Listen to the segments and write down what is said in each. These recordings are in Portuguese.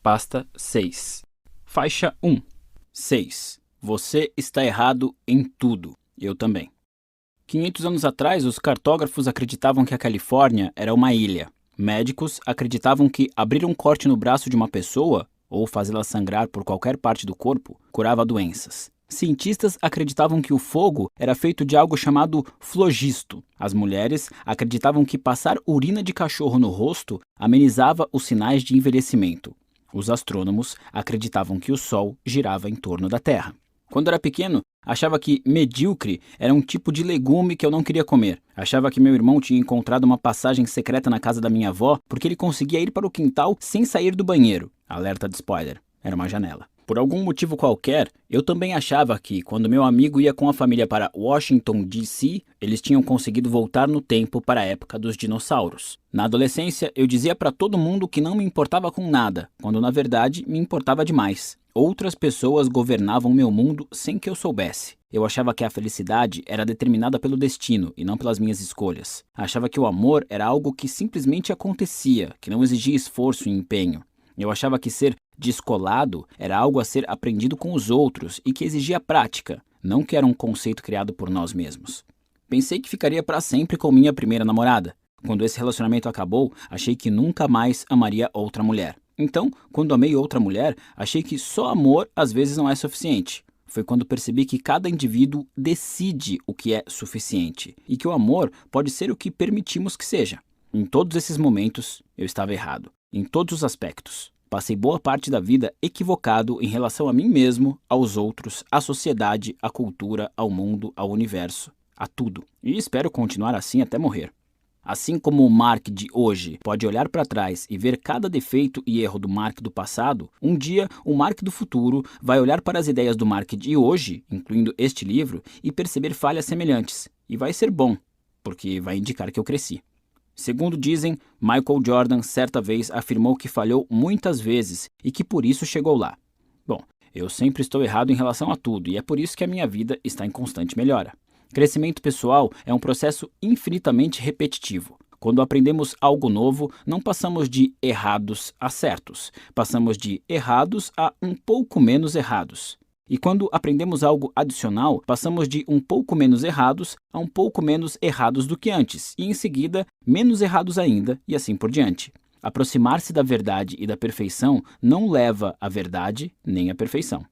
Pasta 6. Faixa 1. 6. Você está errado em tudo. Eu também. 500 anos atrás, os cartógrafos acreditavam que a Califórnia era uma ilha. Médicos acreditavam que abrir um corte no braço de uma pessoa, ou fazê-la sangrar por qualquer parte do corpo, curava doenças. Cientistas acreditavam que o fogo era feito de algo chamado flogisto. As mulheres acreditavam que passar urina de cachorro no rosto amenizava os sinais de envelhecimento. Os astrônomos acreditavam que o Sol girava em torno da Terra. Quando era pequeno, achava que medíocre era um tipo de legume que eu não queria comer. Achava que meu irmão tinha encontrado uma passagem secreta na casa da minha avó porque ele conseguia ir para o quintal sem sair do banheiro. Alerta de spoiler, era uma janela. Por algum motivo qualquer, eu também achava que, quando meu amigo ia com a família para Washington, D.C., eles tinham conseguido voltar no tempo para a época dos dinossauros. Na adolescência, eu dizia para todo mundo que não me importava com nada, quando na verdade me importava demais. Outras pessoas governavam meu mundo sem que eu soubesse. Eu achava que a felicidade era determinada pelo destino e não pelas minhas escolhas. Achava que o amor era algo que simplesmente acontecia, que não exigia esforço e empenho. Eu achava que ser descolado era algo a ser aprendido com os outros e que exigia prática, não que era um conceito criado por nós mesmos. Pensei que ficaria para sempre com minha primeira namorada. Quando esse relacionamento acabou, achei que nunca mais amaria outra mulher. Então, quando amei outra mulher, achei que só amor às vezes não é suficiente. Foi quando percebi que cada indivíduo decide o que é suficiente e que o amor pode ser o que permitimos que seja. Em todos esses momentos, eu estava errado. Em todos os aspectos. Passei boa parte da vida equivocado em relação a mim mesmo, aos outros, à sociedade, à cultura, ao mundo, ao universo, a tudo. E espero continuar assim até morrer. Assim como o Mark de hoje pode olhar para trás e ver cada defeito e erro do Mark do passado, um dia o Mark do futuro vai olhar para as ideias do Mark de hoje, incluindo este livro, e perceber falhas semelhantes. E vai ser bom, porque vai indicar que eu cresci. Segundo dizem, Michael Jordan certa vez afirmou que falhou muitas vezes e que por isso chegou lá. Bom, eu sempre estou errado em relação a tudo e é por isso que a minha vida está em constante melhora. Crescimento pessoal é um processo infinitamente repetitivo. Quando aprendemos algo novo, não passamos de errados a certos, passamos de errados a um pouco menos errados. E quando aprendemos algo adicional, passamos de um pouco menos errados a um pouco menos errados do que antes, e em seguida, menos errados ainda, e assim por diante. Aproximar-se da verdade e da perfeição não leva à verdade nem à perfeição.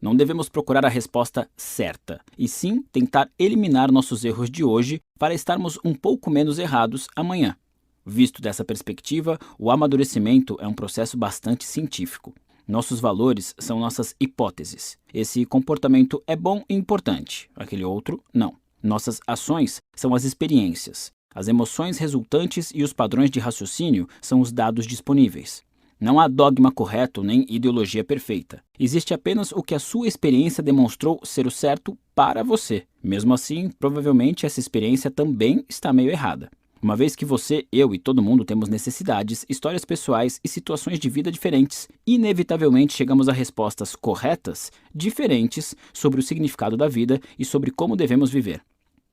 Não devemos procurar a resposta certa, e sim tentar eliminar nossos erros de hoje para estarmos um pouco menos errados amanhã. Visto dessa perspectiva, o amadurecimento é um processo bastante científico. Nossos valores são nossas hipóteses. Esse comportamento é bom e importante, aquele outro não. Nossas ações são as experiências. As emoções resultantes e os padrões de raciocínio são os dados disponíveis. Não há dogma correto nem ideologia perfeita. Existe apenas o que a sua experiência demonstrou ser o certo para você. Mesmo assim, provavelmente essa experiência também está meio errada. Uma vez que você, eu e todo mundo temos necessidades, histórias pessoais e situações de vida diferentes, inevitavelmente chegamos a respostas corretas, diferentes sobre o significado da vida e sobre como devemos viver.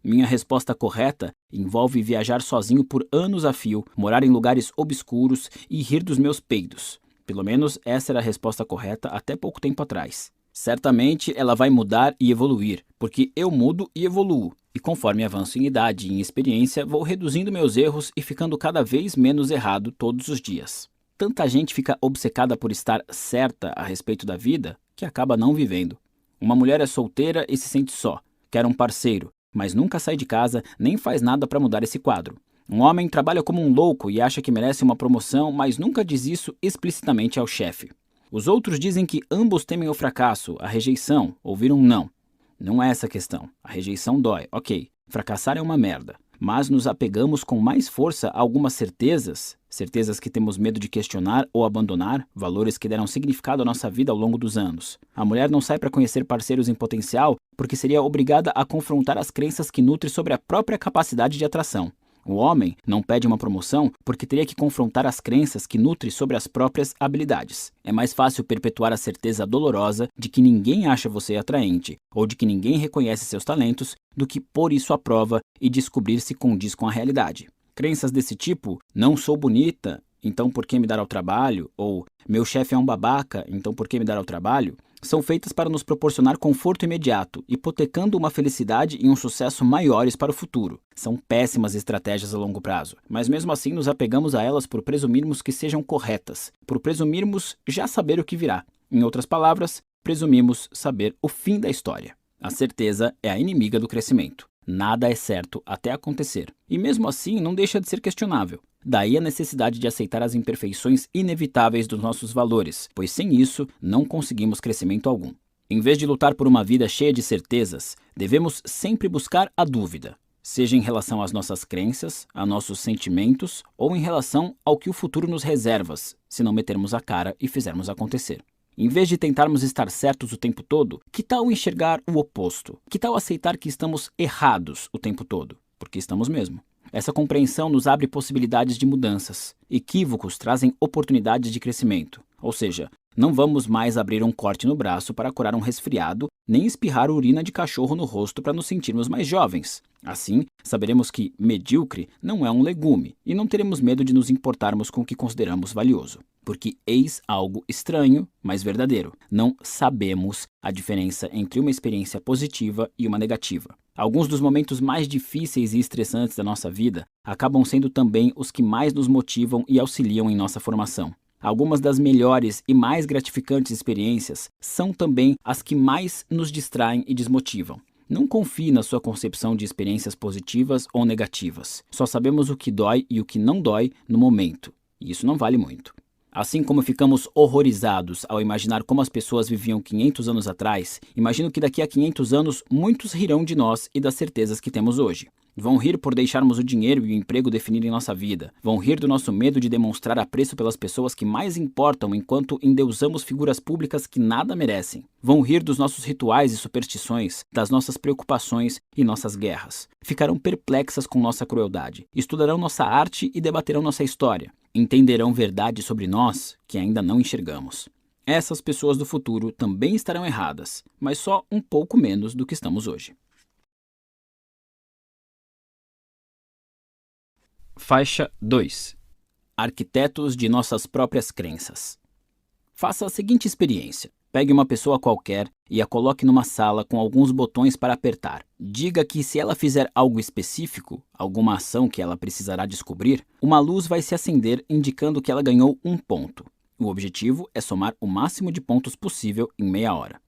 Minha resposta correta envolve viajar sozinho por anos a fio, morar em lugares obscuros e rir dos meus peidos. Pelo menos essa era a resposta correta até pouco tempo atrás. Certamente ela vai mudar e evoluir, porque eu mudo e evoluo. E conforme avanço em idade e em experiência, vou reduzindo meus erros e ficando cada vez menos errado todos os dias. Tanta gente fica obcecada por estar certa a respeito da vida que acaba não vivendo. Uma mulher é solteira e se sente só, quer um parceiro, mas nunca sai de casa nem faz nada para mudar esse quadro. Um homem trabalha como um louco e acha que merece uma promoção, mas nunca diz isso explicitamente ao chefe. Os outros dizem que ambos temem o fracasso, a rejeição, ouvir um não. Não é essa a questão. A rejeição dói, ok. Fracassar é uma merda. Mas nos apegamos com mais força a algumas certezas, certezas que temos medo de questionar ou abandonar, valores que deram significado à nossa vida ao longo dos anos. A mulher não sai para conhecer parceiros em potencial porque seria obrigada a confrontar as crenças que nutre sobre a própria capacidade de atração. O homem não pede uma promoção porque teria que confrontar as crenças que nutre sobre as próprias habilidades. É mais fácil perpetuar a certeza dolorosa de que ninguém acha você atraente ou de que ninguém reconhece seus talentos do que pôr isso à prova e descobrir se condiz com a realidade. Crenças desse tipo, não sou bonita, então por que me dar ao trabalho? Ou meu chefe é um babaca, então por que me dar ao trabalho? São feitas para nos proporcionar conforto imediato, hipotecando uma felicidade e um sucesso maiores para o futuro. São péssimas estratégias a longo prazo, mas mesmo assim nos apegamos a elas por presumirmos que sejam corretas, por presumirmos já saber o que virá. Em outras palavras, presumimos saber o fim da história. A certeza é a inimiga do crescimento. Nada é certo até acontecer, e mesmo assim não deixa de ser questionável. Daí a necessidade de aceitar as imperfeições inevitáveis dos nossos valores, pois sem isso não conseguimos crescimento algum. Em vez de lutar por uma vida cheia de certezas, devemos sempre buscar a dúvida, seja em relação às nossas crenças, a nossos sentimentos ou em relação ao que o futuro nos reserva, se não metermos a cara e fizermos acontecer. Em vez de tentarmos estar certos o tempo todo, que tal enxergar o oposto? Que tal aceitar que estamos errados o tempo todo? Porque estamos mesmo. Essa compreensão nos abre possibilidades de mudanças. Equívocos trazem oportunidades de crescimento. Ou seja, não vamos mais abrir um corte no braço para curar um resfriado, nem espirrar urina de cachorro no rosto para nos sentirmos mais jovens. Assim, saberemos que medíocre não é um legume e não teremos medo de nos importarmos com o que consideramos valioso. Porque eis algo estranho, mas verdadeiro. Não sabemos a diferença entre uma experiência positiva e uma negativa. Alguns dos momentos mais difíceis e estressantes da nossa vida acabam sendo também os que mais nos motivam e auxiliam em nossa formação. Algumas das melhores e mais gratificantes experiências são também as que mais nos distraem e desmotivam. Não confie na sua concepção de experiências positivas ou negativas. Só sabemos o que dói e o que não dói no momento, e isso não vale muito. Assim como ficamos horrorizados ao imaginar como as pessoas viviam 500 anos atrás, imagino que daqui a 500 anos muitos rirão de nós e das certezas que temos hoje. Vão rir por deixarmos o dinheiro e o emprego definirem nossa vida. Vão rir do nosso medo de demonstrar apreço pelas pessoas que mais importam enquanto endeusamos figuras públicas que nada merecem. Vão rir dos nossos rituais e superstições, das nossas preocupações e nossas guerras. Ficarão perplexas com nossa crueldade. Estudarão nossa arte e debaterão nossa história. Entenderão verdades sobre nós que ainda não enxergamos. Essas pessoas do futuro também estarão erradas, mas só um pouco menos do que estamos hoje. Faixa 2. Arquitetos de nossas próprias crenças. Faça a seguinte experiência. Pegue uma pessoa qualquer e a coloque numa sala com alguns botões para apertar. Diga que se ela fizer algo específico, alguma ação que ela precisará descobrir, uma luz vai se acender indicando que ela ganhou um ponto. O objetivo é somar o máximo de pontos possível em meia hora.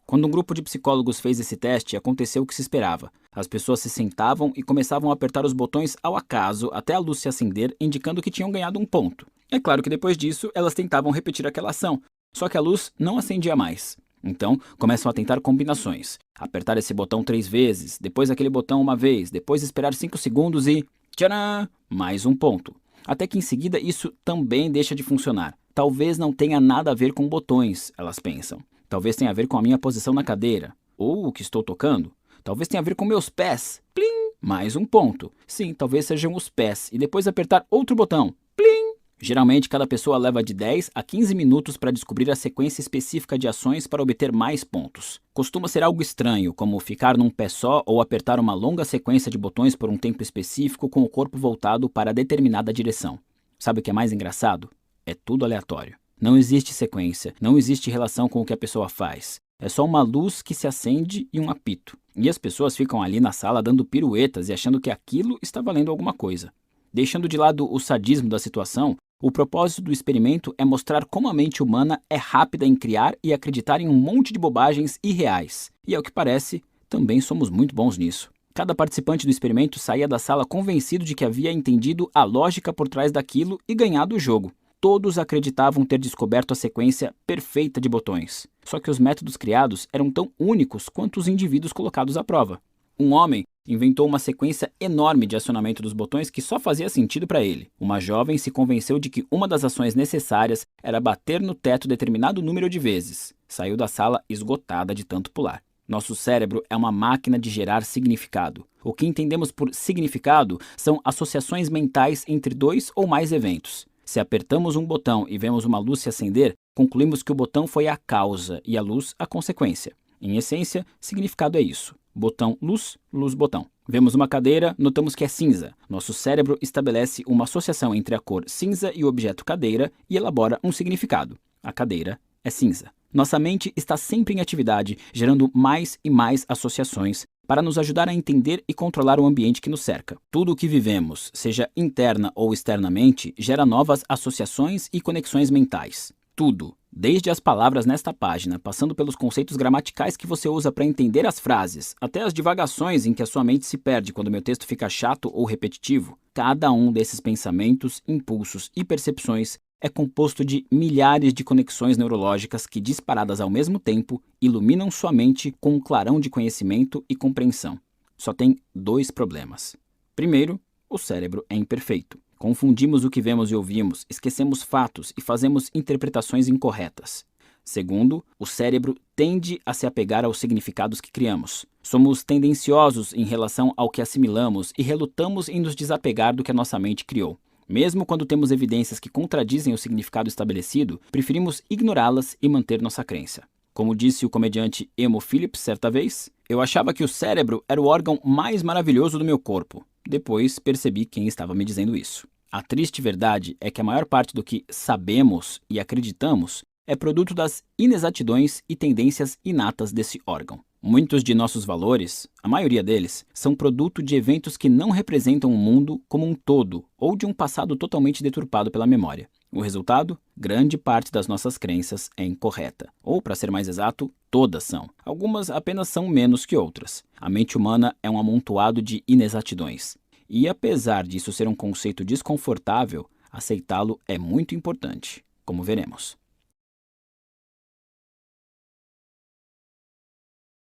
Quando um grupo de psicólogos fez esse teste, aconteceu o que se esperava. As pessoas se sentavam e começavam a apertar os botões ao acaso até a luz se acender, indicando que tinham ganhado um ponto. É claro que depois disso, elas tentavam repetir aquela ação, só que a luz não acendia mais. Então, começam a tentar combinações. Apertar esse botão 3 vezes, depois aquele botão uma vez, depois esperar 5 segundos e... tcharam! Mais um ponto. Até que em seguida isso também deixa de funcionar. Talvez não tenha nada a ver com botões, elas pensam. Talvez tenha a ver com a minha posição na cadeira. Ou o que estou tocando. Talvez tenha a ver com meus pés. Plim! Mais um ponto. Sim, talvez sejam os pés. E depois apertar outro botão. Plim! Geralmente, cada pessoa leva de 10 a 15 minutos para descobrir a sequência específica de ações para obter mais pontos. Costuma ser algo estranho, como ficar num pé só ou apertar uma longa sequência de botões por um tempo específico com o corpo voltado para determinada direção. Sabe o que é mais engraçado? É tudo aleatório. Não existe sequência, não existe relação com o que a pessoa faz. É só uma luz que se acende e um apito. E as pessoas ficam ali na sala dando piruetas e achando que aquilo está valendo alguma coisa. Deixando de lado o sadismo da situação, o propósito do experimento é mostrar como a mente humana é rápida em criar e acreditar em um monte de bobagens irreais. E ao que parece, também somos muito bons nisso. Cada participante do experimento saía da sala convencido de que havia entendido a lógica por trás daquilo e ganhado o jogo. Todos acreditavam ter descoberto a sequência perfeita de botões. Só que os métodos criados eram tão únicos quanto os indivíduos colocados à prova. Um homem inventou uma sequência enorme de acionamento dos botões que só fazia sentido para ele. Uma jovem se convenceu de que uma das ações necessárias era bater no teto determinado número de vezes. Saiu da sala esgotada de tanto pular. Nosso cérebro é uma máquina de gerar significado. O que entendemos por significado são associações mentais entre dois ou mais eventos. Se apertamos um botão e vemos uma luz se acender, concluímos que o botão foi a causa e a luz a consequência. Em essência, significado é isso. botão luz, luz botão. Vemos uma cadeira, notamos que é cinza. Nosso cérebro estabelece uma associação entre a cor cinza e o objeto cadeira e elabora um significado. A cadeira é cinza. Nossa mente está sempre em atividade, gerando mais e mais associações para nos ajudar a entender e controlar o ambiente que nos cerca. Tudo o que vivemos, seja interna ou externamente, gera novas associações e conexões mentais. Tudo, desde as palavras nesta página, passando pelos conceitos gramaticais que você usa para entender as frases, até as divagações em que a sua mente se perde quando meu texto fica chato ou repetitivo, cada um desses pensamentos, impulsos e percepções é composto de milhares de conexões neurológicas que, disparadas ao mesmo tempo, iluminam sua mente com um clarão de conhecimento e compreensão. Só tem 2 problemas. Primeiro, o cérebro é imperfeito. Confundimos o que vemos e ouvimos, esquecemos fatos e fazemos interpretações incorretas. Segundo, o cérebro tende a se apegar aos significados que criamos. Somos tendenciosos em relação ao que assimilamos e relutamos em nos desapegar do que a nossa mente criou. Mesmo quando temos evidências que contradizem o significado estabelecido, preferimos ignorá-las e manter nossa crença. Como disse o comediante Emo Phillips certa vez, eu achava que o cérebro era o órgão mais maravilhoso do meu corpo. Depois percebi quem estava me dizendo isso. A triste verdade é que a maior parte do que sabemos e acreditamos é produto das inexatidões e tendências inatas desse órgão. Muitos de nossos valores, a maioria deles, são produto de eventos que não representam o mundo como um todo ou de um passado totalmente deturpado pela memória. O resultado? Grande parte das nossas crenças é incorreta. Ou, para ser mais exato, todas são. Algumas apenas são menos que outras. A mente humana é um amontoado de inexatidões. E apesar disso ser um conceito desconfortável, aceitá-lo é muito importante, como veremos.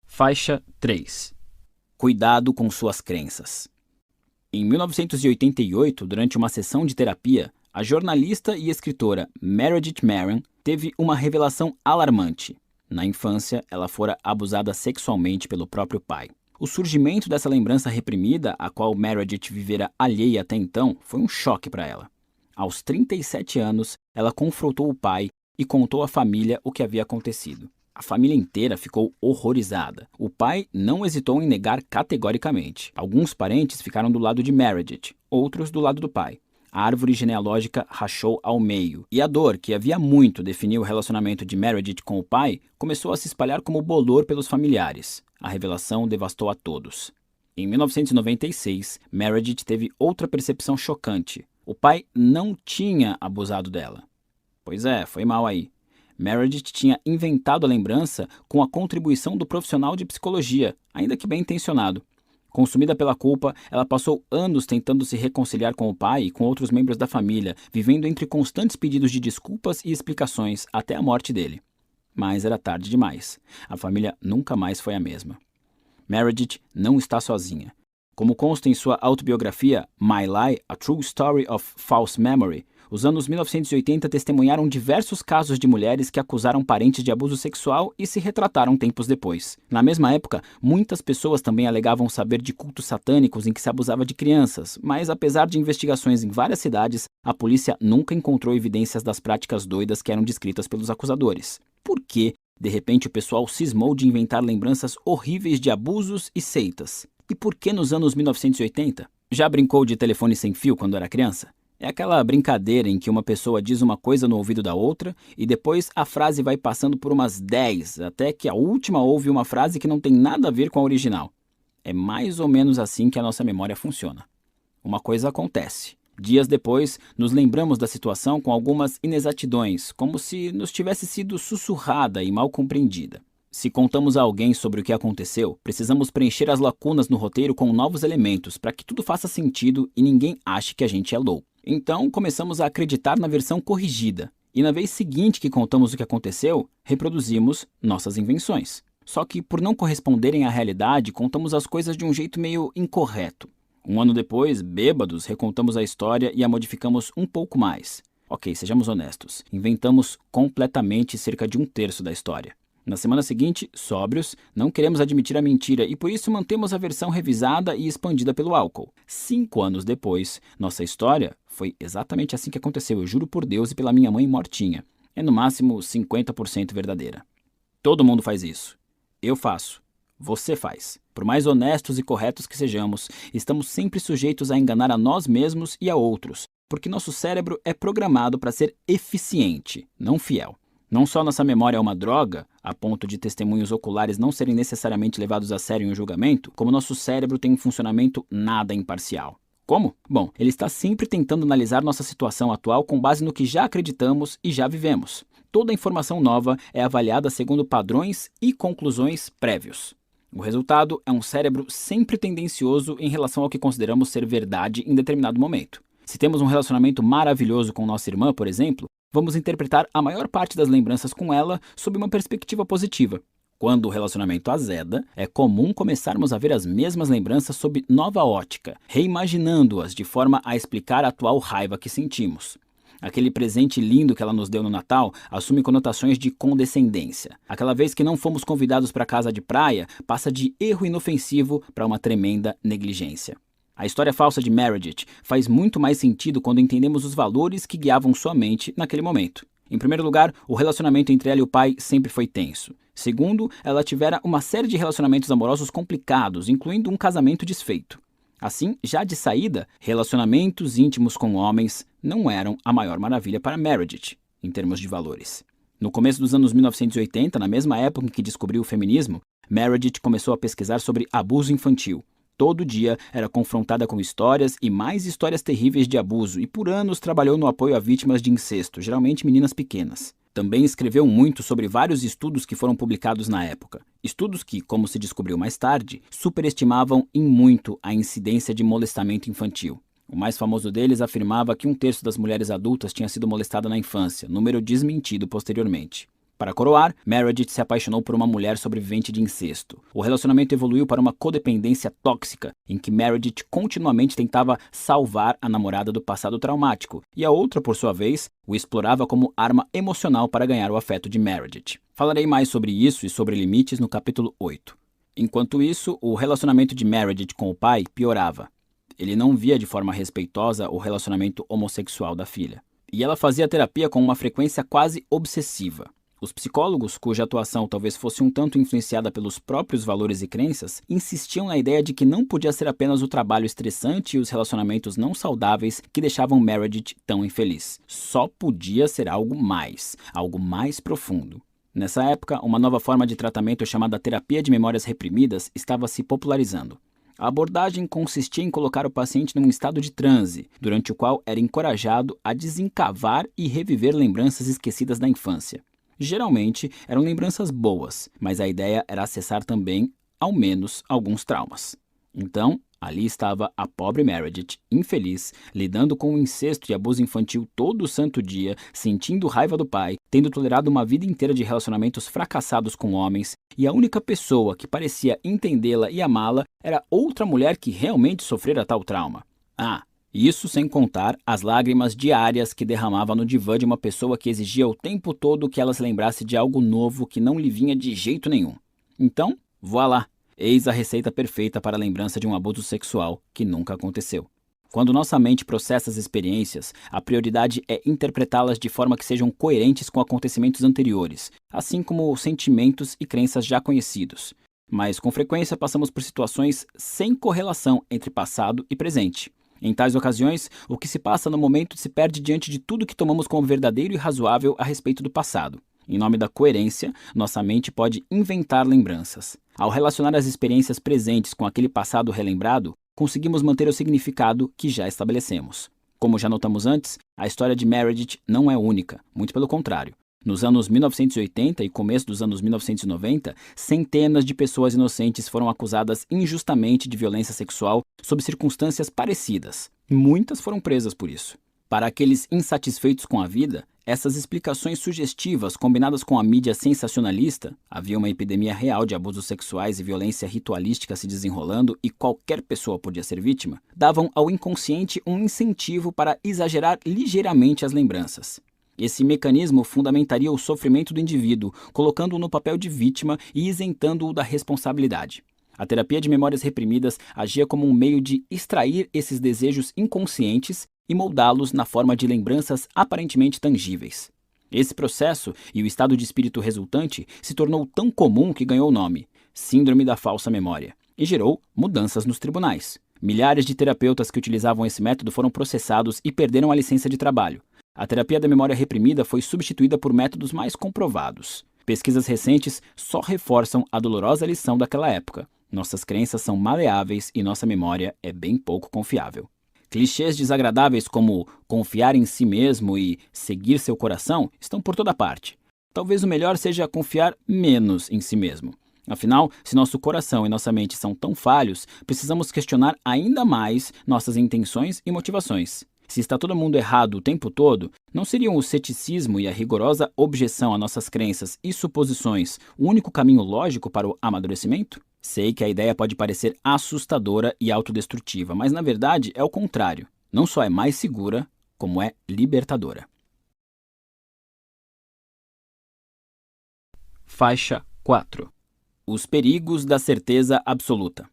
Faixa 3. Cuidado com suas crenças. Em 1988, durante uma sessão de terapia, a jornalista e escritora Meredith Merrin teve uma revelação alarmante. Na infância, ela fora abusada sexualmente pelo próprio pai. O surgimento dessa lembrança reprimida, a qual Meredith vivera alheia até então, foi um choque para ela. Aos 37 anos, ela confrontou o pai e contou à família o que havia acontecido. A família inteira ficou horrorizada. O pai não hesitou em negar categoricamente. Alguns parentes ficaram do lado de Meredith, outros do lado do pai. A árvore genealógica rachou ao meio, e a dor, que havia muito definiu o relacionamento de Meredith com o pai, começou a se espalhar como bolor pelos familiares. A revelação devastou a todos. Em 1996, Meredith teve outra percepção chocante. O pai não tinha abusado dela. Pois é, foi mal aí. Meredith tinha inventado a lembrança com a contribuição do profissional de psicologia, ainda que bem intencionado. Consumida pela culpa, ela passou anos tentando se reconciliar com o pai e com outros membros da família, vivendo entre constantes pedidos de desculpas e explicações até a morte dele. Mas era tarde demais. A família nunca mais foi a mesma. Meredith não está sozinha. Como consta em sua autobiografia My Lie, A True Story of False Memory, os anos 1980 testemunharam diversos casos de mulheres que acusaram parentes de abuso sexual e se retrataram tempos depois. Na mesma época, muitas pessoas também alegavam saber de cultos satânicos em que se abusava de crianças, mas apesar de investigações em várias cidades, a polícia nunca encontrou evidências das práticas doidas que eram descritas pelos acusadores. Por que, de repente, o pessoal cismou de inventar lembranças horríveis de abusos e seitas? E por que nos anos 1980? Já brincou de telefone sem fio quando era criança? É aquela brincadeira em que uma pessoa diz uma coisa no ouvido da outra e depois a frase vai passando por umas 10, até que a última ouve uma frase que não tem nada a ver com a original. É mais ou menos assim que a nossa memória funciona. Uma coisa acontece. Dias depois, nos lembramos da situação com algumas inexatidões, como se nos tivesse sido sussurrada e mal compreendida. Se contamos a alguém sobre o que aconteceu, precisamos preencher as lacunas no roteiro com novos elementos para que tudo faça sentido e ninguém ache que a gente é louco. Então, começamos a acreditar na versão corrigida, e na vez seguinte que contamos o que aconteceu, reproduzimos nossas invenções. Só que, por não corresponderem à realidade, contamos as coisas de um jeito meio incorreto. Um ano depois, bêbados, recontamos a história e a modificamos um pouco mais. Ok, sejamos honestos, inventamos completamente cerca de 1/3 da história. Na semana seguinte, sóbrios, não queremos admitir a mentira e por isso mantemos a versão revisada e expandida pelo álcool. 5 anos depois, nossa história foi exatamente assim que aconteceu, eu juro por Deus e pela minha mãe mortinha. É no máximo 50% verdadeira. Todo mundo faz isso. Eu faço. você faz. Por mais honestos e corretos que sejamos, estamos sempre sujeitos a enganar a nós mesmos e a outros, porque nosso cérebro é programado para ser eficiente, não fiel. Não só nossa memória é uma droga, a ponto de testemunhos oculares não serem necessariamente levados a sério em um julgamento, como nosso cérebro tem um funcionamento nada imparcial. Como? Bom, ele está sempre tentando analisar nossa situação atual com base no que já acreditamos e já vivemos. Toda informação nova é avaliada segundo padrões e conclusões prévios. O resultado é um cérebro sempre tendencioso em relação ao que consideramos ser verdade em determinado momento. Se temos um relacionamento maravilhoso com nossa irmã, por exemplo, vamos interpretar a maior parte das lembranças com ela sob uma perspectiva positiva. Quando o relacionamento azeda, é comum começarmos a ver as mesmas lembranças sob nova ótica, reimaginando-as de forma a explicar a atual raiva que sentimos. Aquele presente lindo que ela nos deu no Natal assume conotações de condescendência. Aquela vez que não fomos convidados para a casa de praia passa de erro inofensivo para uma tremenda negligência. A história falsa de Meredith faz muito mais sentido quando entendemos os valores que guiavam sua mente naquele momento. Em primeiro lugar, o relacionamento entre ela e o pai sempre foi tenso. Segundo, ela tivera uma série de relacionamentos amorosos complicados, incluindo um casamento desfeito. Assim, já de saída, relacionamentos íntimos com homens não eram a maior maravilha para Meredith, em termos de valores. No começo dos anos 1980, na mesma época em que descobriu o feminismo, Meredith começou a pesquisar sobre abuso infantil. Todo dia era confrontada com histórias e mais histórias terríveis de abuso e por anos trabalhou no apoio a vítimas de incesto, geralmente meninas pequenas. Também escreveu muito sobre vários estudos que foram publicados na época. Estudos que, como se descobriu mais tarde, superestimavam em muito a incidência de molestamento infantil. O mais famoso deles afirmava que 1/3 das mulheres adultas tinha sido molestada na infância, número desmentido posteriormente. Para coroar, Meredith se apaixonou por uma mulher sobrevivente de incesto. O relacionamento evoluiu para uma codependência tóxica, em que Meredith continuamente tentava salvar a namorada do passado traumático, e a outra, por sua vez, o explorava como arma emocional para ganhar o afeto de Meredith. Falarei mais sobre isso e sobre limites no capítulo 8. Enquanto isso, o relacionamento de Meredith com o pai piorava. Ele não via de forma respeitosa o relacionamento homossexual da filha. E ela fazia terapia com uma frequência quase obsessiva. Os psicólogos, cuja atuação talvez fosse um tanto influenciada pelos próprios valores e crenças, insistiam na ideia de que não podia ser apenas o trabalho estressante e os relacionamentos não saudáveis que deixavam Meredith tão infeliz. Só podia ser algo mais profundo. Nessa época, uma nova forma de tratamento chamada terapia de memórias reprimidas estava se popularizando. A abordagem consistia em colocar o paciente num estado de transe, durante o qual era encorajado a desencavar e reviver lembranças esquecidas da infância. Geralmente eram lembranças boas, mas a ideia era acessar também, ao menos, alguns traumas. Então, ali estava a pobre Meredith, infeliz, lidando com o incesto e abuso infantil todo santo dia, sentindo raiva do pai, tendo tolerado uma vida inteira de relacionamentos fracassados com homens, e a única pessoa que parecia entendê-la e amá-la era outra mulher que realmente sofrera tal trauma. Isso sem contar as lágrimas diárias que derramava no divã de uma pessoa que exigia o tempo todo que ela se lembrasse de algo novo que não lhe vinha de jeito nenhum. Então, voilá! Eis a receita perfeita para a lembrança de um abuso sexual que nunca aconteceu. Quando nossa mente processa as experiências, a prioridade é interpretá-las de forma que sejam coerentes com acontecimentos anteriores, assim como sentimentos e crenças já conhecidos. Mas, com frequência, passamos por situações sem correlação entre passado e presente. Em tais ocasiões, o que se passa no momento se perde diante de tudo que tomamos como verdadeiro e razoável a respeito do passado. Em nome da coerência, nossa mente pode inventar lembranças. Ao relacionar as experiências presentes com aquele passado relembrado, conseguimos manter o significado que já estabelecemos. Como já notamos antes, a história de Meredith não é única, muito pelo contrário. Nos anos 1980 e começo dos anos 1990, centenas de pessoas inocentes foram acusadas injustamente de violência sexual sob circunstâncias parecidas. Muitas foram presas por isso. Para aqueles insatisfeitos com a vida, essas explicações sugestivas, combinadas com a mídia sensacionalista, havia uma epidemia real de abusos sexuais e violência ritualística se desenrolando e qualquer pessoa podia ser vítima, davam ao inconsciente um incentivo para exagerar ligeiramente as lembranças. Esse mecanismo fundamentaria o sofrimento do indivíduo, colocando-o no papel de vítima e isentando-o da responsabilidade. A terapia de memórias reprimidas agia como um meio de extrair esses desejos inconscientes e moldá-los na forma de lembranças aparentemente tangíveis. Esse processo e o estado de espírito resultante se tornou tão comum que ganhou o nome síndrome da falsa memória, e gerou mudanças nos tribunais. Milhares de terapeutas que utilizavam esse método foram processados e perderam a licença de trabalho. A terapia da memória reprimida foi substituída por métodos mais comprovados. Pesquisas recentes só reforçam a dolorosa lição daquela época. Nossas crenças são maleáveis e nossa memória é bem pouco confiável. Clichês desagradáveis como confiar em si mesmo e seguir seu coração estão por toda parte. Talvez o melhor seja confiar menos em si mesmo. Afinal, se nosso coração e nossa mente são tão falhos, precisamos questionar ainda mais nossas intenções e motivações. Se está todo mundo errado o tempo todo, não seriam o ceticismo e a rigorosa objeção a nossas crenças e suposições o único caminho lógico para o amadurecimento? Sei que a ideia pode parecer assustadora e autodestrutiva, mas na verdade é o contrário. Não só é mais segura, como é libertadora. Faixa 4. Os perigos da certeza absoluta.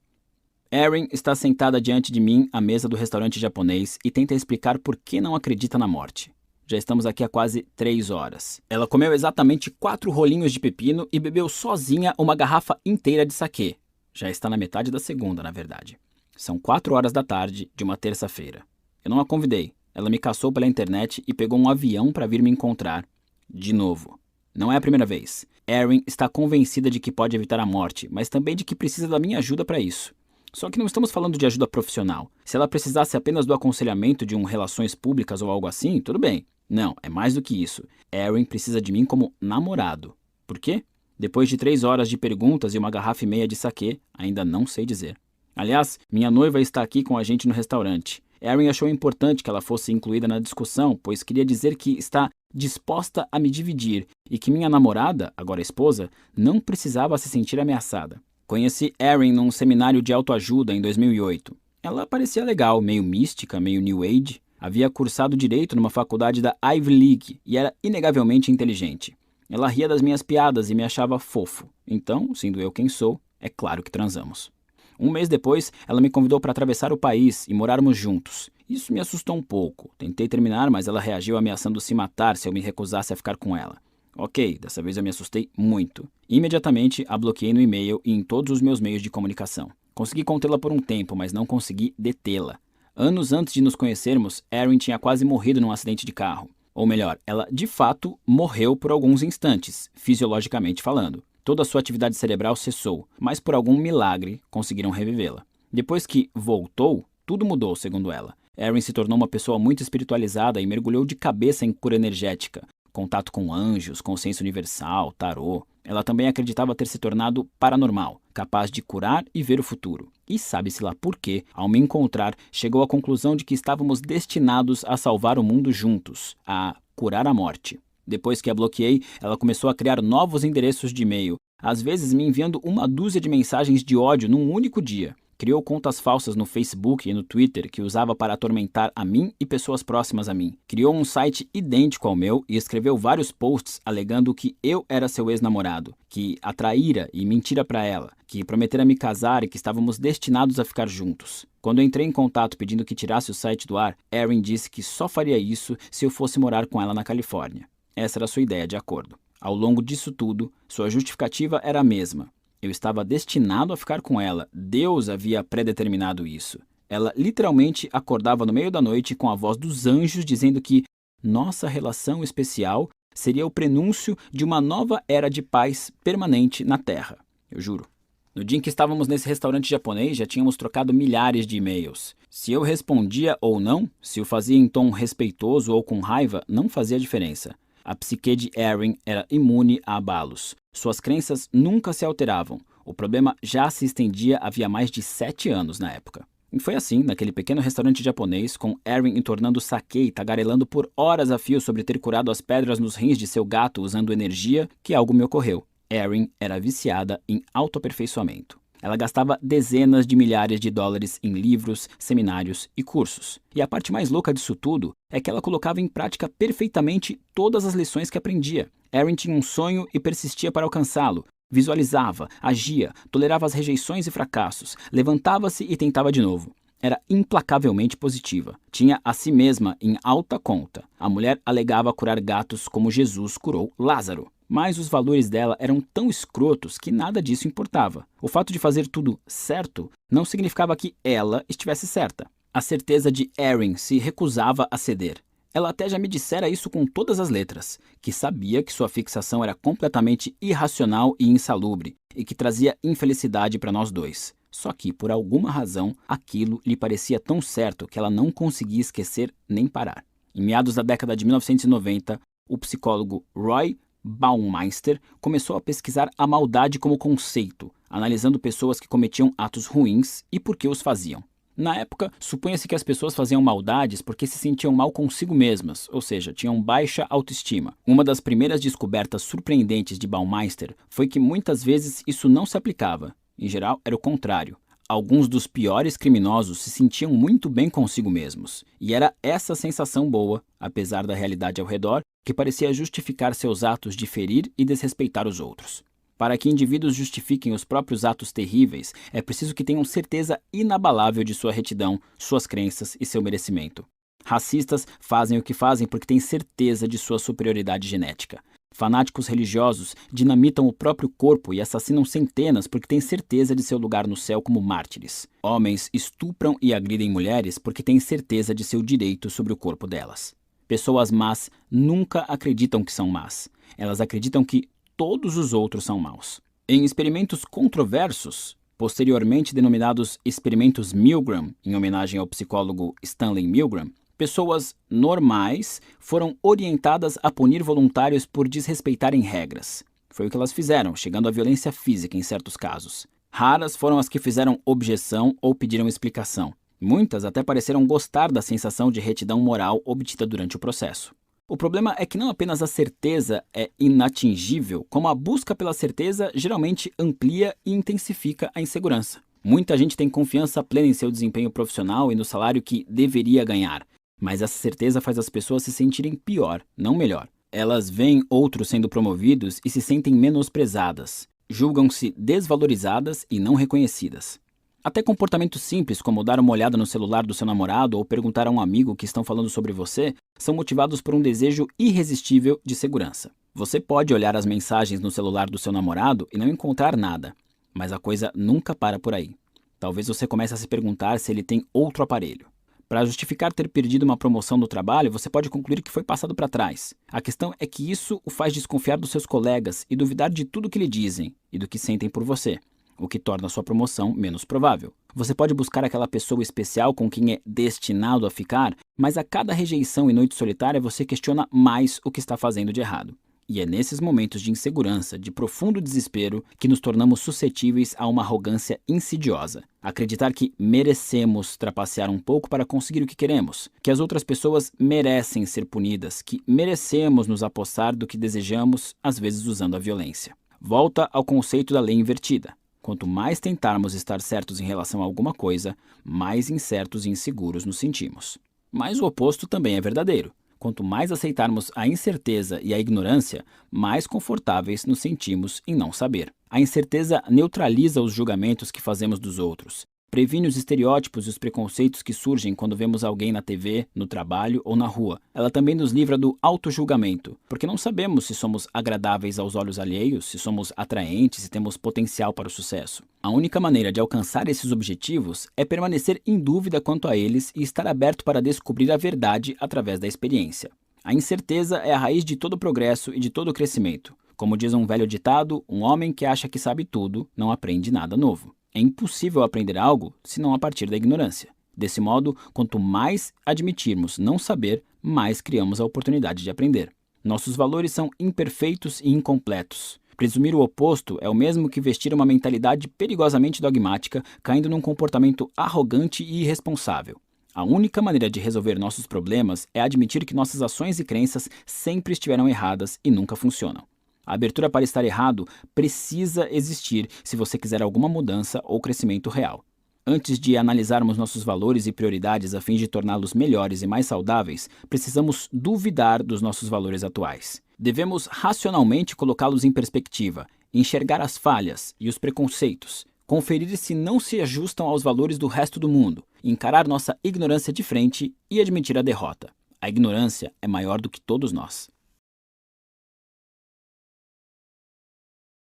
Erin está sentada diante de mim à mesa do restaurante japonês e tenta explicar por que não acredita na morte. Já estamos aqui há quase 3 horas. Ela comeu exatamente 4 rolinhos de pepino e bebeu sozinha uma garrafa inteira de saquê. Já está na metade da segunda, na verdade. São 4 horas da tarde de uma terça-feira. Eu não a convidei. Ela me caçou pela internet e pegou um avião para vir me encontrar. De novo. Não é a primeira vez. Erin está convencida de que pode evitar a morte, mas também de que precisa da minha ajuda para isso. Só que não estamos falando de ajuda profissional. Se ela precisasse apenas do aconselhamento de relações públicas ou algo assim, tudo bem. Não, é mais do que isso. Erin precisa de mim como namorado. Por quê? Depois de 3 horas de perguntas e uma garrafa e meia de saquê, ainda não sei dizer. Aliás, minha noiva está aqui com a gente no restaurante. Erin achou importante que ela fosse incluída na discussão, pois queria dizer que está disposta a me dividir e que minha namorada, agora esposa, não precisava se sentir ameaçada. Conheci Erin num seminário de autoajuda em 2008. Ela parecia legal, meio mística, meio New Age. Havia cursado Direito numa faculdade da Ivy League e era inegavelmente inteligente. Ela ria das minhas piadas e me achava fofo. Então, sendo eu quem sou, é claro que transamos. Um mês depois, ela me convidou para atravessar o país e morarmos juntos. Isso me assustou um pouco. Tentei terminar, mas ela reagiu ameaçando se matar se eu me recusasse a ficar com ela. Ok, dessa vez eu me assustei muito. Imediatamente a bloqueei no e-mail e em todos os meus meios de comunicação. Consegui contê-la por um tempo, mas não consegui detê-la. Anos antes de nos conhecermos, Erin tinha quase morrido num acidente de carro. Ou melhor, ela de fato morreu por alguns instantes, fisiologicamente falando. Toda a sua atividade cerebral cessou, mas por algum milagre conseguiram revivê-la. Depois que voltou, tudo mudou, segundo ela. Erin se tornou uma pessoa muito espiritualizada e mergulhou de cabeça em cura energética. Contato com anjos, consciência universal, tarô. Ela também acreditava ter se tornado paranormal, capaz de curar e ver o futuro. E sabe-se lá por quê, ao me encontrar, chegou à conclusão de que estávamos destinados a salvar o mundo juntos, a curar a morte. Depois que a bloqueei, ela começou a criar novos endereços de e-mail, às vezes me enviando 1 dúzia de mensagens de ódio num único dia. Criou contas falsas no Facebook e no Twitter que usava para atormentar a mim e pessoas próximas a mim. Criou um site idêntico ao meu e escreveu vários posts alegando que eu era seu ex-namorado, que a traíra e mentira para ela, que prometera me casar e que estávamos destinados a ficar juntos. Quando eu entrei em contato pedindo que tirasse o site do ar, Erin disse que só faria isso se eu fosse morar com ela na Califórnia. Essa era a sua ideia de acordo. Ao longo disso tudo, sua justificativa era a mesma. Eu estava destinado a ficar com ela. Deus havia predeterminado isso. Ela literalmente acordava no meio da noite com a voz dos anjos dizendo que nossa relação especial seria o prenúncio de uma nova era de paz permanente na Terra. Eu juro. No dia em que estávamos nesse restaurante japonês, já tínhamos trocado milhares de e-mails. Se eu respondia ou não, se o fazia em tom respeitoso ou com raiva, não fazia diferença. A psique de Erin era imune a abalos. Suas crenças nunca se alteravam. O problema já se estendia havia mais de 7 anos na época. E foi assim, naquele pequeno restaurante japonês, com Erin entornando saquê e tagarelando por horas a fio sobre ter curado as pedras nos rins de seu gato usando energia, que algo me ocorreu. Erin era viciada em autoaperfeiçoamento. Ela gastava dezenas de milhares de dólares em livros, seminários e cursos. E a parte mais louca disso tudo é que ela colocava em prática perfeitamente todas as lições que aprendia. Erin tinha um sonho e persistia para alcançá-lo. Visualizava, agia, tolerava as rejeições e fracassos, levantava-se e tentava de novo. Era implacavelmente positiva. Tinha a si mesma em alta conta. A mulher alegava curar gatos como Jesus curou Lázaro. Mas os valores dela eram tão escrotos que nada disso importava. O fato de fazer tudo certo não significava que ela estivesse certa. A certeza de Erin se recusava a ceder. Ela até já me dissera isso com todas as letras, que sabia que sua fixação era completamente irracional e insalubre, e que trazia infelicidade para nós dois. Só que, por alguma razão, aquilo lhe parecia tão certo que ela não conseguia esquecer nem parar. Em meados da década de 1990, o psicólogo Roy Baumeister começou a pesquisar a maldade como conceito, analisando pessoas que cometiam atos ruins e por que os faziam. Na época, supunha-se que as pessoas faziam maldades porque se sentiam mal consigo mesmas, ou seja, tinham baixa autoestima. Uma das primeiras descobertas surpreendentes de Baumeister foi que muitas vezes isso não se aplicava. Em geral, era o contrário. Alguns dos piores criminosos se sentiam muito bem consigo mesmos, e era essa sensação boa, apesar da realidade ao redor, que parecia justificar seus atos de ferir e desrespeitar os outros. Para que indivíduos justifiquem os próprios atos terríveis, é preciso que tenham certeza inabalável de sua retidão, suas crenças e seu merecimento. Racistas fazem o que fazem porque têm certeza de sua superioridade genética. Fanáticos religiosos dinamitam o próprio corpo e assassinam centenas porque têm certeza de seu lugar no céu como mártires. Homens estupram e agridem mulheres porque têm certeza de seu direito sobre o corpo delas. Pessoas más nunca acreditam que são más. Elas acreditam que todos os outros são maus. Em experimentos controversos, posteriormente denominados experimentos Milgram, em homenagem ao psicólogo Stanley Milgram, pessoas normais foram orientadas a punir voluntários por desrespeitarem regras. Foi o que elas fizeram, chegando à violência física em certos casos. Raras foram as que fizeram objeção ou pediram explicação. Muitas até pareceram gostar da sensação de retidão moral obtida durante o processo. O problema é que não apenas a certeza é inatingível, como a busca pela certeza geralmente amplia e intensifica a insegurança. Muita gente tem confiança plena em seu desempenho profissional e no salário que deveria ganhar, mas essa certeza faz as pessoas se sentirem pior, não melhor. Elas veem outros sendo promovidos e se sentem menosprezadas, julgam-se desvalorizadas e não reconhecidas. Até comportamentos simples, como dar uma olhada no celular do seu namorado ou perguntar a um amigo que estão falando sobre você, são motivados por um desejo irresistível de segurança. Você pode olhar as mensagens no celular do seu namorado e não encontrar nada, mas a coisa nunca para por aí. Talvez você comece a se perguntar se ele tem outro aparelho. Para justificar ter perdido uma promoção no trabalho, você pode concluir que foi passado para trás. A questão é que isso o faz desconfiar dos seus colegas e duvidar de tudo que lhe dizem e do que sentem por você, o que torna sua promoção menos provável. Você pode buscar aquela pessoa especial com quem é destinado a ficar, mas a cada rejeição e noite solitária você questiona mais o que está fazendo de errado. E é nesses momentos de insegurança, de profundo desespero, que nos tornamos suscetíveis a uma arrogância insidiosa. Acreditar que merecemos trapacear um pouco para conseguir o que queremos, que as outras pessoas merecem ser punidas, que merecemos nos apossar do que desejamos, às vezes usando a violência. Volta ao conceito da lei invertida. Quanto mais tentarmos estar certos em relação a alguma coisa, mais incertos e inseguros nos sentimos. Mas o oposto também é verdadeiro. Quanto mais aceitarmos a incerteza e a ignorância, mais confortáveis nos sentimos em não saber. A incerteza neutraliza os julgamentos que fazemos dos outros. Previne os estereótipos e os preconceitos que surgem quando vemos alguém na TV, no trabalho ou na rua. Ela também nos livra do autojulgamento, porque não sabemos se somos agradáveis aos olhos alheios, se somos atraentes e temos potencial para o sucesso. A única maneira de alcançar esses objetivos é permanecer em dúvida quanto a eles e estar aberto para descobrir a verdade através da experiência. A incerteza é a raiz de todo progresso e de todo crescimento. Como diz um velho ditado, um homem que acha que sabe tudo não aprende nada novo. É impossível aprender algo senão a partir da ignorância. Desse modo, quanto mais admitirmos não saber, mais criamos a oportunidade de aprender. Nossos valores são imperfeitos e incompletos. Presumir o oposto é o mesmo que vestir uma mentalidade perigosamente dogmática, caindo num comportamento arrogante e irresponsável. A única maneira de resolver nossos problemas é admitir que nossas ações e crenças sempre estiveram erradas e nunca funcionam. A abertura para estar errado precisa existir se você quiser alguma mudança ou crescimento real. Antes de analisarmos nossos valores e prioridades a fim de torná-los melhores e mais saudáveis, precisamos duvidar dos nossos valores atuais. Devemos racionalmente colocá-los em perspectiva, enxergar as falhas e os preconceitos, conferir se não se ajustam aos valores do resto do mundo, encarar nossa ignorância de frente e admitir a derrota. A ignorância é maior do que todos nós.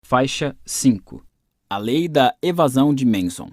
Faixa 5. A lei da evasão de Manson.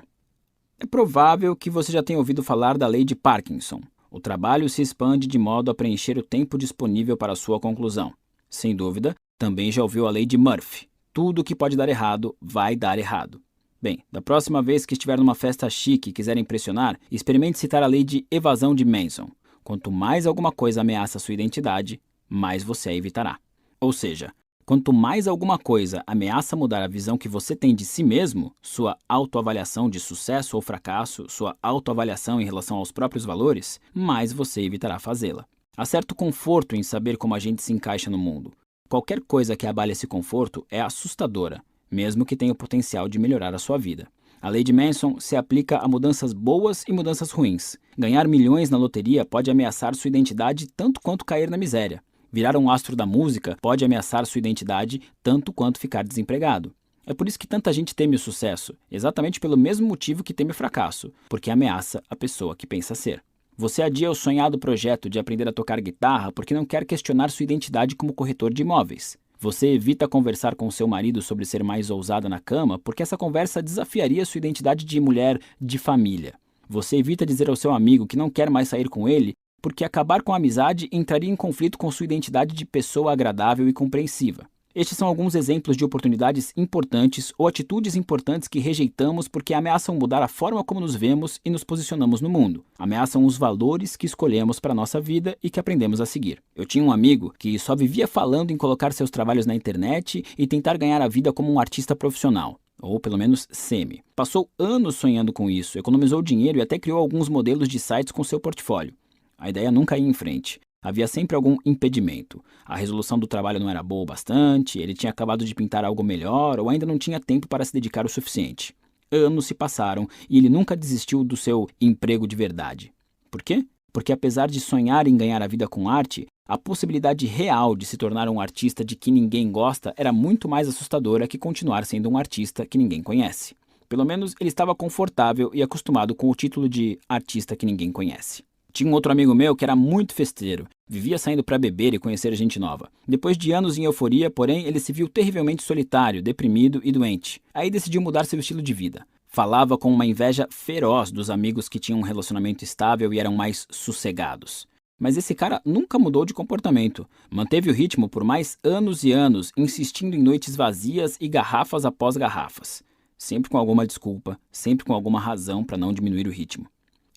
É provável que você já tenha ouvido falar da lei de Parkinson. O trabalho se expande de modo a preencher o tempo disponível para sua conclusão. Sem dúvida, também já ouviu a lei de Murphy. Tudo que pode dar errado, vai dar errado. Bem, da próxima vez que estiver numa festa chique e quiser impressionar, experimente citar a lei de evasão de Manson. Quanto mais alguma coisa ameaça sua identidade, mais você a evitará. Ou seja, quanto mais alguma coisa ameaça mudar a visão que você tem de si mesmo, sua autoavaliação de sucesso ou fracasso, sua autoavaliação em relação aos próprios valores, mais você evitará fazê-la. Há certo conforto em saber como a gente se encaixa no mundo. Qualquer coisa que abale esse conforto é assustadora, mesmo que tenha o potencial de melhorar a sua vida. A lei de Manson se aplica a mudanças boas e mudanças ruins. Ganhar milhões na loteria pode ameaçar sua identidade tanto quanto cair na miséria. Virar um astro da música pode ameaçar sua identidade tanto quanto ficar desempregado. É por isso que tanta gente teme o sucesso, exatamente pelo mesmo motivo que teme o fracasso, porque ameaça a pessoa que pensa ser. Você adia o sonhado projeto de aprender a tocar guitarra porque não quer questionar sua identidade como corretor de imóveis. Você evita conversar com seu marido sobre ser mais ousada na cama porque essa conversa desafiaria sua identidade de mulher de família. Você evita dizer ao seu amigo que não quer mais sair com ele porque acabar com a amizade entraria em conflito com sua identidade de pessoa agradável e compreensiva. Estes são alguns exemplos de oportunidades importantes ou atitudes importantes que rejeitamos porque ameaçam mudar a forma como nos vemos e nos posicionamos no mundo. Ameaçam os valores que escolhemos para a nossa vida e que aprendemos a seguir. Eu tinha um amigo que só vivia falando em colocar seus trabalhos na internet e tentar ganhar a vida como um artista profissional. Ou pelo menos semi. Passou anos sonhando com isso, economizou dinheiro e até criou alguns modelos de sites com seu portfólio. A ideia nunca ia em frente. Havia sempre algum impedimento. A resolução do trabalho não era boa o bastante, ele tinha acabado de pintar algo melhor ou ainda não tinha tempo para se dedicar o suficiente. Anos se passaram e ele nunca desistiu do seu emprego de verdade. Por quê? Porque apesar de sonhar em ganhar a vida com arte, a possibilidade real de se tornar um artista de que ninguém gosta era muito mais assustadora que continuar sendo um artista que ninguém conhece. Pelo menos ele estava confortável e acostumado com o título de artista que ninguém conhece. Tinha um outro amigo meu que era muito festeiro, vivia saindo para beber e conhecer gente nova. Depois de anos em euforia, porém, ele se viu terrivelmente solitário, deprimido e doente. Aí decidiu mudar seu estilo de vida. Falava com uma inveja feroz dos amigos que tinham um relacionamento estável e eram mais sossegados. Mas esse cara nunca mudou de comportamento. Manteve o ritmo por mais anos e anos, insistindo em noites vazias e garrafas após garrafas. Sempre com alguma desculpa, sempre com alguma razão para não diminuir o ritmo.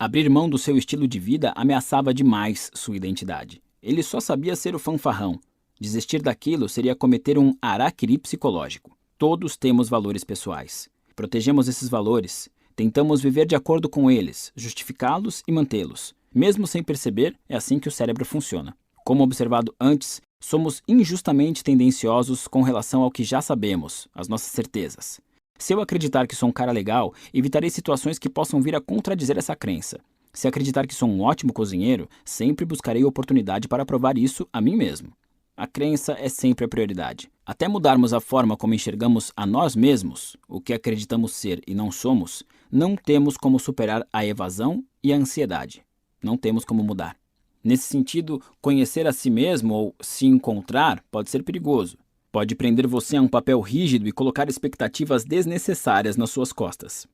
Abrir mão do seu estilo de vida ameaçava demais sua identidade. Ele só sabia ser o fanfarrão. Desistir daquilo seria cometer um harakiri psicológico. Todos temos valores pessoais. Protegemos esses valores. Tentamos viver de acordo com eles, justificá-los e mantê-los. Mesmo sem perceber, é assim que o cérebro funciona. Como observado antes, somos injustamente tendenciosos com relação ao que já sabemos, as nossas certezas. Se eu acreditar que sou um cara legal, evitarei situações que possam vir a contradizer essa crença. Se acreditar que sou um ótimo cozinheiro, sempre buscarei oportunidade para provar isso a mim mesmo. A crença é sempre a prioridade. Até mudarmos a forma como enxergamos a nós mesmos, o que acreditamos ser e não somos, não temos como superar a evasão e a ansiedade. Não temos como mudar. Nesse sentido, conhecer a si mesmo ou se encontrar pode ser perigoso. Pode prender você a um papel rígido e colocar expectativas desnecessárias nas suas costas.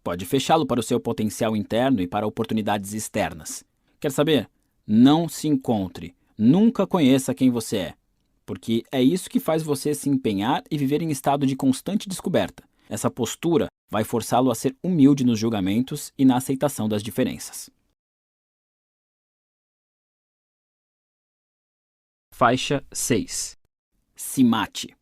Pode fechá-lo para o seu potencial interno e para oportunidades externas. Quer saber? Não se encontre. Nunca conheça quem você é. Porque é isso que faz você se empenhar e viver em estado de constante descoberta. Essa postura vai forçá-lo a ser humilde nos julgamentos e na aceitação das diferenças. Faixa 6. Se mate.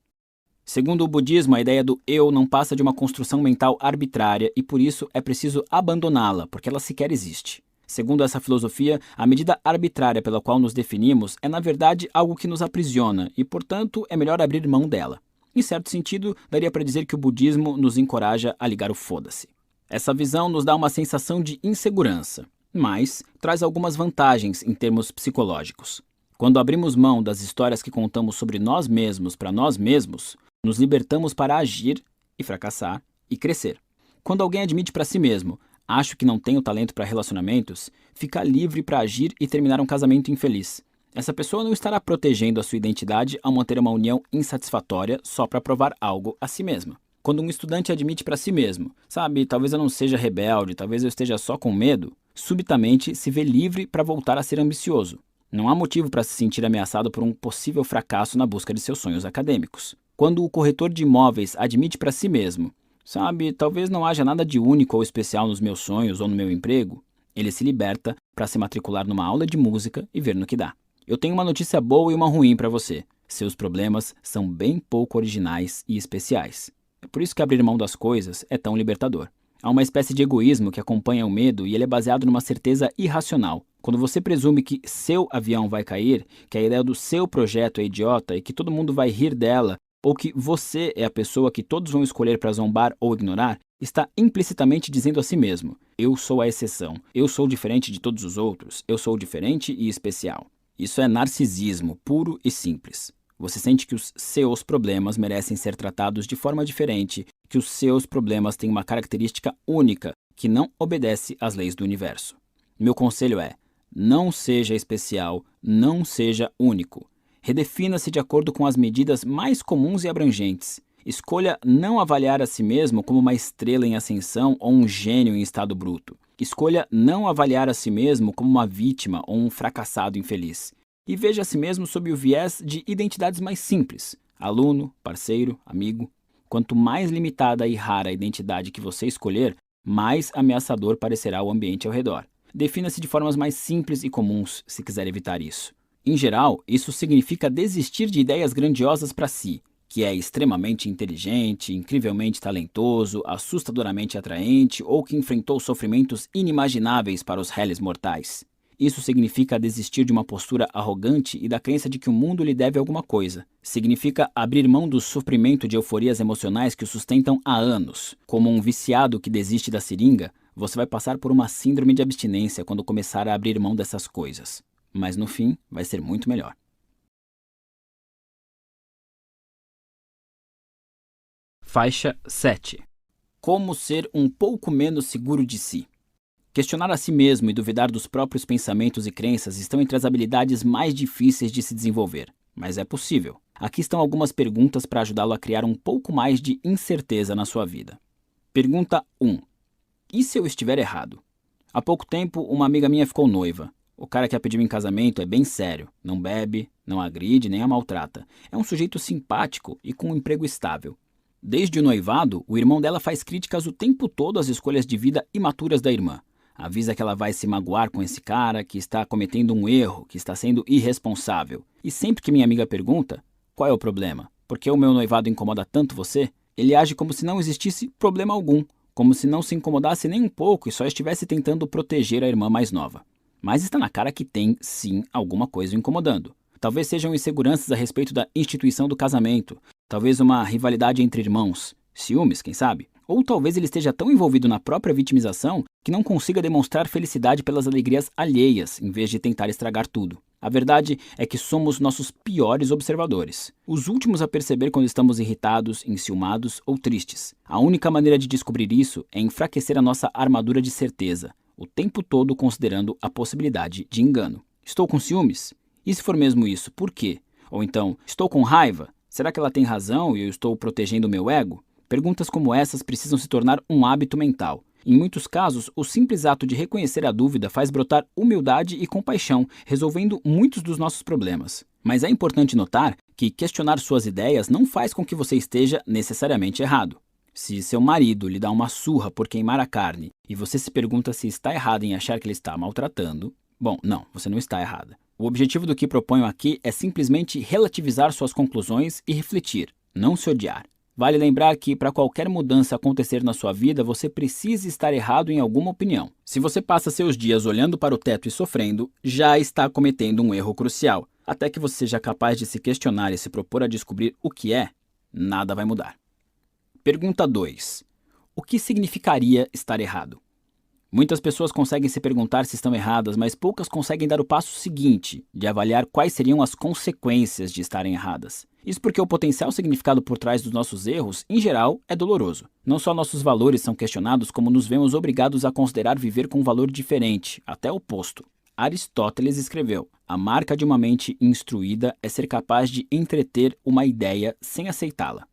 Segundo o budismo, a ideia do eu não passa de uma construção mental arbitrária e por isso é preciso abandoná-la, porque ela sequer existe. Segundo essa filosofia, a medida arbitrária pela qual nos definimos é na verdade algo que nos aprisiona e, portanto, é melhor abrir mão dela. Em certo sentido, daria para dizer que o budismo nos encoraja a ligar o foda-se. Essa visão nos dá uma sensação de insegurança, mas traz algumas vantagens em termos psicológicos. Quando abrimos mão das histórias que contamos sobre nós mesmos para nós mesmos, nos libertamos para agir e fracassar e crescer. Quando alguém admite para si mesmo, acho que não tenho talento para relacionamentos, fica livre para agir e terminar um casamento infeliz. Essa pessoa não estará protegendo a sua identidade ao manter uma união insatisfatória só para provar algo a si mesma. Quando um estudante admite para si mesmo, sabe, talvez eu não seja rebelde, talvez eu esteja só com medo, subitamente se vê livre para voltar a ser ambicioso. Não há motivo para se sentir ameaçado por um possível fracasso na busca de seus sonhos acadêmicos. Quando o corretor de imóveis admite para si mesmo, sabe, talvez não haja nada de único ou especial nos meus sonhos ou no meu emprego, ele se liberta para se matricular numa aula de música e ver no que dá. Eu tenho uma notícia boa e uma ruim para você. Seus problemas são bem pouco originais e especiais. É por isso que abrir mão das coisas é tão libertador. Há uma espécie de egoísmo que acompanha o medo e ele é baseado numa certeza irracional. Quando você presume que seu avião vai cair, que a ideia do seu projeto é idiota e que todo mundo vai rir dela, ou que você é a pessoa que todos vão escolher para zombar ou ignorar, está implicitamente dizendo a si mesmo: eu sou a exceção, eu sou diferente de todos os outros, eu sou diferente e especial. Isso é narcisismo puro e simples. Você sente que os seus problemas merecem ser tratados de forma diferente, que os seus problemas têm uma característica única que não obedece às leis do universo. Meu conselho é: não seja especial, não seja único. Redefina-se de acordo com as medidas mais comuns e abrangentes. Escolha não avaliar a si mesmo como uma estrela em ascensão ou um gênio em estado bruto. Escolha não avaliar a si mesmo como uma vítima ou um fracassado infeliz. E veja a si mesmo sob o viés de identidades mais simples: aluno, parceiro, amigo. Quanto mais limitada e rara a identidade que você escolher, mais ameaçador parecerá o ambiente ao redor. Defina-se de formas mais simples e comuns se quiser evitar isso. Em geral, isso significa desistir de ideias grandiosas para si, que é extremamente inteligente, incrivelmente talentoso, assustadoramente atraente ou que enfrentou sofrimentos inimagináveis para os réis mortais. Isso significa desistir de uma postura arrogante e da crença de que o mundo lhe deve alguma coisa. Significa abrir mão do sofrimento de euforias emocionais que o sustentam há anos. Como um viciado que desiste da seringa, você vai passar por uma síndrome de abstinência quando começar a abrir mão dessas coisas. Mas no fim, vai ser muito melhor. Faixa 7. Como ser um pouco menos seguro de si. Questionar a si mesmo e duvidar dos próprios pensamentos e crenças estão entre as habilidades mais difíceis de se desenvolver, mas é possível. Aqui estão algumas perguntas para ajudá-lo a criar um pouco mais de incerteza na sua vida. Pergunta 1. E se eu estiver errado? Há pouco tempo, uma amiga minha ficou noiva. O cara que a pediu em casamento é bem sério, não bebe, não agride nem a maltrata. É um sujeito simpático e com um emprego estável. Desde o noivado, o irmão dela faz críticas o tempo todo às escolhas de vida imaturas da irmã. Avisa que ela vai se magoar com esse cara, que está cometendo um erro, que está sendo irresponsável. E sempre que minha amiga pergunta: qual é o problema? Por que o meu noivado incomoda tanto você? Ele age como se não existisse problema algum, como se não se incomodasse nem um pouco e só estivesse tentando proteger a irmã mais nova. Mas está na cara que tem, sim, alguma coisa o incomodando. Talvez sejam inseguranças a respeito da instituição do casamento, talvez uma rivalidade entre irmãos, ciúmes, quem sabe? Ou talvez ele esteja tão envolvido na própria vitimização que não consiga demonstrar felicidade pelas alegrias alheias, em vez de tentar estragar tudo. A verdade é que somos nossos piores observadores. Os últimos a perceber quando estamos irritados, enciumados ou tristes. A única maneira de descobrir isso é enfraquecer a nossa armadura de certeza, o tempo todo considerando a possibilidade de engano. Estou com ciúmes? E se for mesmo isso, por quê? Ou então, estou com raiva? Será que ela tem razão e eu estou protegendo o meu ego? Perguntas como essas precisam se tornar um hábito mental. Em muitos casos, o simples ato de reconhecer a dúvida faz brotar humildade e compaixão, resolvendo muitos dos nossos problemas. Mas é importante notar que questionar suas ideias não faz com que você esteja necessariamente errado. Se seu marido lhe dá uma surra por queimar a carne e você se pergunta se está errado em achar que ele está maltratando, bom, não, você não está errada. O objetivo do que proponho aqui é simplesmente relativizar suas conclusões e refletir, não se odiar. Vale lembrar que para qualquer mudança acontecer na sua vida, você precisa estar errado em alguma opinião. Se você passa seus dias olhando para o teto e sofrendo, já está cometendo um erro crucial. Até que você seja capaz de se questionar e se propor a descobrir o que é, nada vai mudar. Pergunta 2. O que significaria estar errado? Muitas pessoas conseguem se perguntar se estão erradas, mas poucas conseguem dar o passo seguinte, de avaliar quais seriam as consequências de estarem erradas. Isso porque o potencial significado por trás dos nossos erros, em geral, é doloroso. Não só nossos valores são questionados, como nos vemos obrigados a considerar viver com um valor diferente, até oposto. Aristóteles escreveu: a marca de uma mente instruída é ser capaz de entreter uma ideia sem aceitá-la.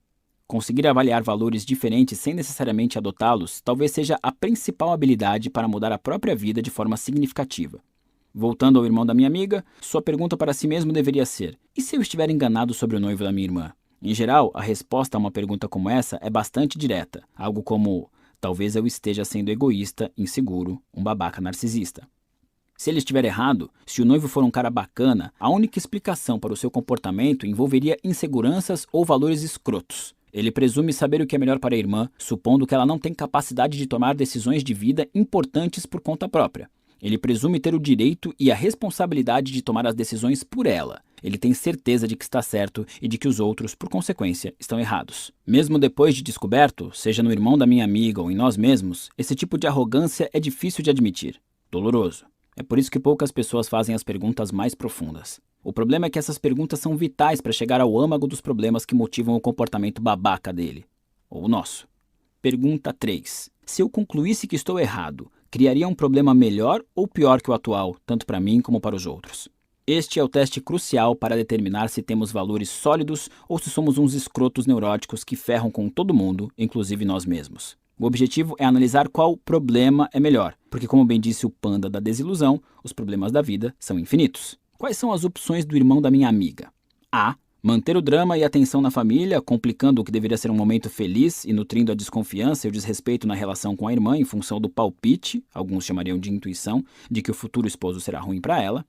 Conseguir avaliar valores diferentes sem necessariamente adotá-los talvez seja a principal habilidade para mudar a própria vida de forma significativa. Voltando ao irmão da minha amiga, sua pergunta para si mesmo deveria ser: e se eu estiver enganado sobre o noivo da minha irmã? Em geral, a resposta a uma pergunta como essa é bastante direta, algo como: talvez eu esteja sendo egoísta, inseguro, um babaca narcisista. Se ele estiver errado, se o noivo for um cara bacana, a única explicação para o seu comportamento envolveria inseguranças ou valores escrotos. Ele presume saber o que é melhor para a irmã, supondo que ela não tem capacidade de tomar decisões de vida importantes por conta própria. Ele presume ter o direito e a responsabilidade de tomar as decisões por ela. Ele tem certeza de que está certo e de que os outros, por consequência, estão errados. Mesmo depois de descoberto, seja no irmão da minha amiga ou em nós mesmos, esse tipo de arrogância é difícil de admitir. Doloroso. É por isso que poucas pessoas fazem as perguntas mais profundas. O problema é que essas perguntas são vitais para chegar ao âmago dos problemas que motivam o comportamento babaca dele. Ou o nosso. Pergunta 3. Se eu concluísse que estou errado, criaria um problema melhor ou pior que o atual, tanto para mim como para os outros? Este é o teste crucial para determinar se temos valores sólidos ou se somos uns escrotos neuróticos que ferram com todo mundo, inclusive nós mesmos. O objetivo é analisar qual problema é melhor, porque como bem disse o panda da desilusão, os problemas da vida são infinitos. Quais são as opções do irmão da minha amiga? A. Manter o drama e a tensão na família, complicando o que deveria ser um momento feliz e nutrindo a desconfiança e o desrespeito na relação com a irmã em função do palpite, alguns chamariam de intuição, de que o futuro esposo será ruim para ela.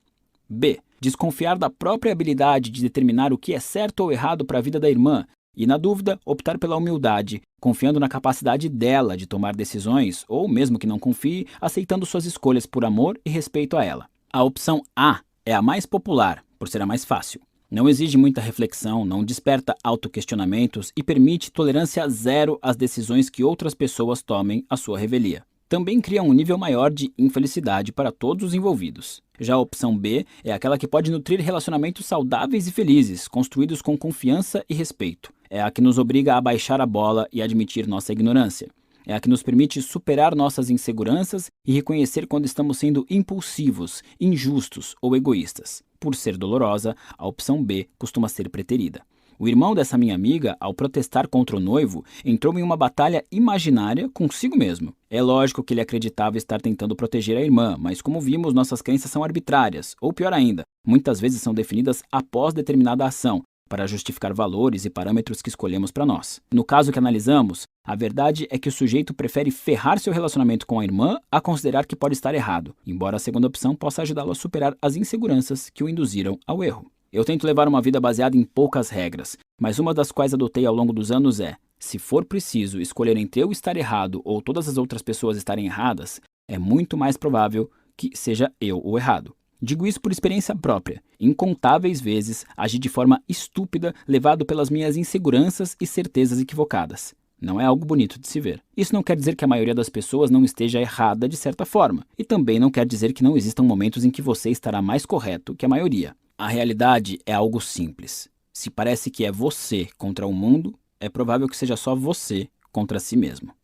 B. Desconfiar da própria habilidade de determinar o que é certo ou errado para a vida da irmã e, na dúvida, optar pela humildade, confiando na capacidade dela de tomar decisões ou, mesmo que não confie, aceitando suas escolhas por amor e respeito a ela. A opção A é a mais popular, por ser a mais fácil. Não exige muita reflexão, não desperta autoquestionamentos e permite tolerância zero às decisões que outras pessoas tomem à sua revelia. Também cria um nível maior de infelicidade para todos os envolvidos. Já a opção B é aquela que pode nutrir relacionamentos saudáveis e felizes, construídos com confiança e respeito. É a que nos obriga a baixar a bola e admitir nossa ignorância. É a que nos permite superar nossas inseguranças e reconhecer quando estamos sendo impulsivos, injustos ou egoístas. Por ser dolorosa, a opção B costuma ser preterida. O irmão dessa minha amiga, ao protestar contra o noivo, entrou em uma batalha imaginária consigo mesmo. É lógico que ele acreditava estar tentando proteger a irmã, mas como vimos, nossas crenças são arbitrárias, ou pior ainda, muitas vezes são definidas após determinada ação, para justificar valores e parâmetros que escolhemos para nós. No caso que analisamos, a verdade é que o sujeito prefere ferrar seu relacionamento com a irmã a considerar que pode estar errado, embora a segunda opção possa ajudá-lo a superar as inseguranças que o induziram ao erro. Eu tento levar uma vida baseada em poucas regras, mas uma das quais adotei ao longo dos anos é: se for preciso escolher entre eu estar errado ou todas as outras pessoas estarem erradas, é muito mais provável que seja eu o errado. Digo isso por experiência própria. Incontáveis vezes agi de forma estúpida, levado pelas minhas inseguranças e certezas equivocadas. Não é algo bonito de se ver. Isso não quer dizer que a maioria das pessoas não esteja errada de certa forma. E também não quer dizer que não existam momentos em que você estará mais correto que a maioria. A realidade é algo simples. Se parece que é você contra o mundo, é provável que seja só você contra si mesmo.